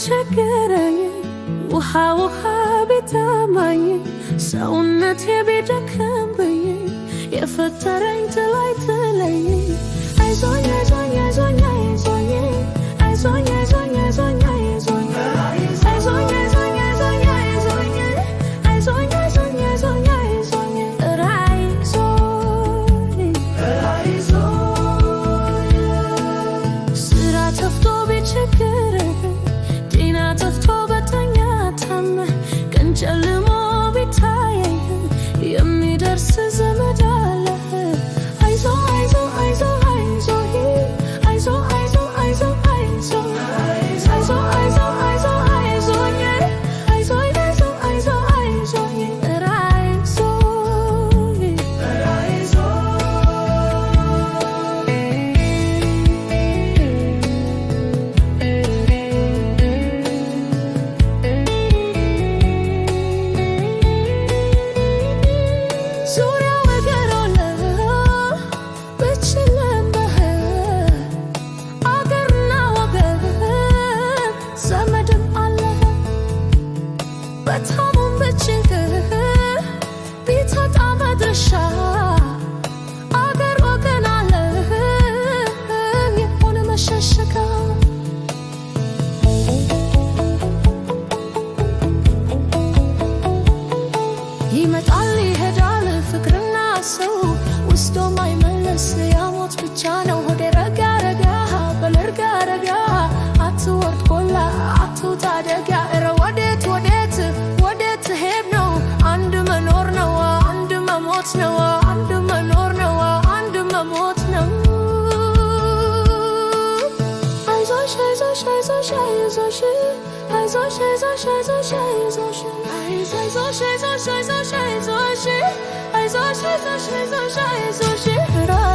ቢቸግረኝ ውሃ ቢጠማኝ ሰውነቴ ቢደክም ብዬ የፈጠረኝ ጥላይ ጥለኝ አይዞኝ አይዞኝ አይዞኝ አይዞኝ አይዞኝ አይዞኝ አይዞኝ አይዞኝ አይዞኝ አይዞኝ አይዞኝ አይዞኝ አይዞኝ አይዞኝ አይዞኝ ስራ ተፍቶ ቢቸግረኝ ጤና ተፍቶ በተኛታም ቀን ጨልሞ ቢታየኝ የሚደርስ ዘመድ አለ አይዞ አይዞ አይዞ አይዞ አይዞ አይዞ አይዞ አይዞ አይዞ አይዞ አይዞ አይዞኝ አይዞ አይዞ አይዞ አይዞኝ በታሙን በችግር ቢታጣ መድረሻ አገር ወገን አለ የሆነ መሸሸጋ ይመጣል ይሄዳል ፍቅርና ሰው ውስዶ ማይመለስ ያሞት ብቻ ነው ሆዴ ረጋ ረጋ በልርጋ ረጋ አትወርድ ቆላ አትውጣ ደጋ እረ ወዴት ወዴት ወዴት ሄድ ነው አንድ መኖር ነው አንድ መሞት ነው አንድ መኖር ነው አንድ መሞት ነው አይዞሽ አይዞሽ አይዞሽ አይዞሽ አይዞሽ አይዞሽ አይዞሽ አይዞሽ አይዞሽ አይዞሽ አይዞሽ አይዞሽ አይዞሽ አይዞሽ አይዞሽ አይዞሽ